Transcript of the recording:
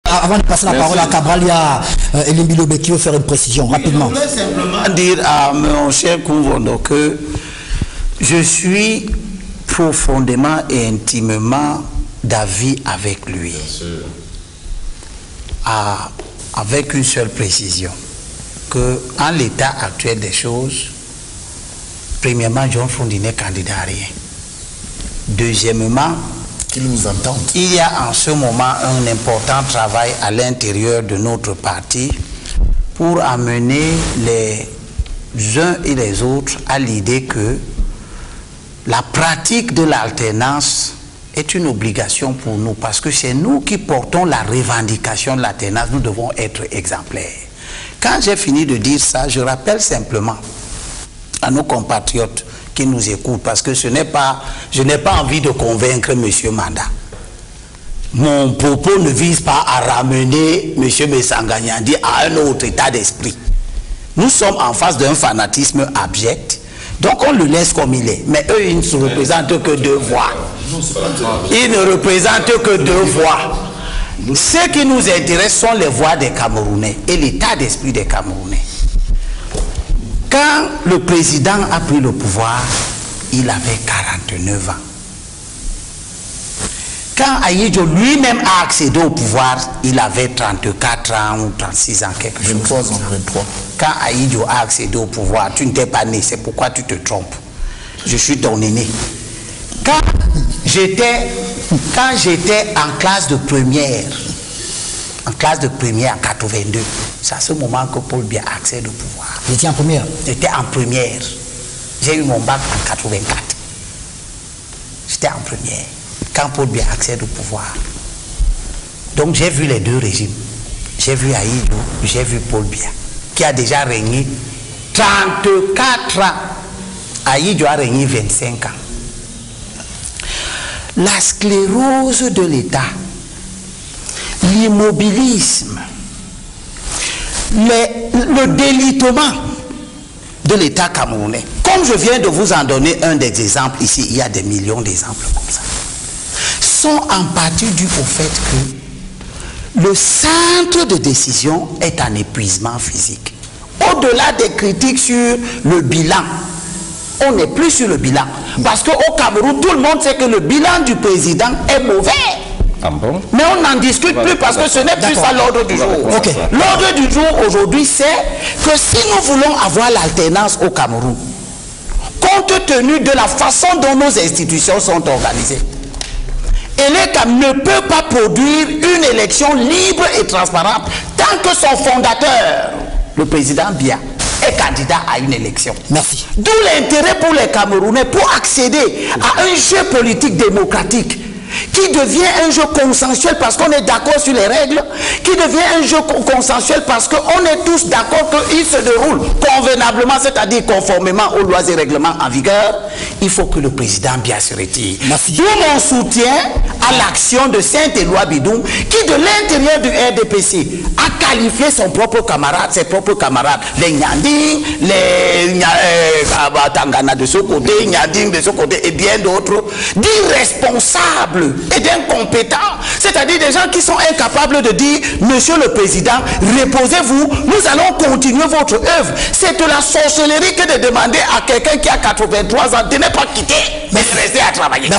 Avant de passer la parole à Cabral, il y a Elim Bilobé qui veut faire une précision, rapidement. Je voulais simplement dire à mon cher Kouvondo que je suis profondément et intimement d'avis avec lui. Avec une seule précision, que en l'état actuel des choses, premièrement, John Frondi n'est candidat à rien. Deuxièmement, qu'il nous entende. Il y a en ce moment un important travail à l'intérieur de notre parti pour amener les uns et les autres à l'idée que la pratique de l'alternance est une obligation pour nous, parce que c'est nous qui portons la revendication de l'alternance, nous devons être exemplaires. Quand j'ai fini de dire ça, je rappelle simplement à nos compatriotes qui nous écoutent, parce que je n'ai pas envie de convaincre M. Manda. Mon propos ne vise pas à ramener M. Messanganyandi à un autre état d'esprit. Nous sommes en face d'un fanatisme abject, donc on le laisse comme il est. Mais eux, ils ne se représentent que deux voix. Ils ne représentent que deux voix. Ce qui nous intéresse sont les voix des Camerounais et l'état d'esprit des Camerounais. Quand le président a pris le pouvoir, il avait 49 ans. Quand Ahidjo lui-même a accédé au pouvoir, il avait 34 ans ou 36 ans, quelque chose. 23 ans, 23. Quand Ahidjo a accédé au pouvoir, tu n'étais pas né, c'est pourquoi tu te trompes. Je suis ton aîné. Quand j'étais en classe de première, en 82, c'est à ce moment que Paul Biya accède au pouvoir. J'étais en première. J'étais en première. J'ai eu mon bac en 84. J'étais en première. Quand Paul Biya accède au pouvoir. Donc j'ai vu les deux régimes. J'ai vu Ahidjo, j'ai vu Paul Biya, qui a déjà régné 34 ans. Ahidjo a régné 25 ans. La sclérose de l'État, l'immobilisme, le délitement de l'État camerounais. Comme je viens de vous en donner un des exemples ici, il y a des millions d'exemples comme ça, sont en partie dus au fait que le centre de décision est en épuisement physique. Au-delà des critiques sur le bilan, on n'est plus sur le bilan. Parce qu'au Cameroun, tout le monde sait que le bilan du président est mauvais. Ah bon? Mais on n'en discute plus parce que ce n'est plus ça l'ordre du jour. Okay. L'ordre du jour aujourd'hui, c'est que si nous voulons avoir l'alternance au Cameroun, compte tenu de la façon dont nos institutions sont organisées, ELECAM ne peut pas produire une élection libre et transparente tant que son fondateur, le président Biya, est candidat à une élection. Merci. D'où l'intérêt pour les Camerounais pour accéder à un jeu politique démocratique qui devient un jeu consensuel parce qu'on est d'accord sur les règles, qui devient un jeu consensuel parce qu'on est tous d'accord qu'il se déroule convenablement, c'est-à-dire conformément aux lois et règlements en vigueur. Il faut que le président Biya se retire. D'où mon soutien à l'action de Saint-Éloi Bidoum, qui de l'intérieur du RDPC a qualifié ses propres camarades, les Nyanding, les Tangana de ce côté, Nyanding de ce côté et bien d'autres, d'irresponsables et d'incompétents, c'est-à-dire des gens qui sont incapables de dire: Monsieur le Président, reposez-vous, nous allons continuer votre œuvre. C'est de la sorcellerie que de demander à quelqu'un qui a 83 ans de ne pas quitter, mais de rester à travailler.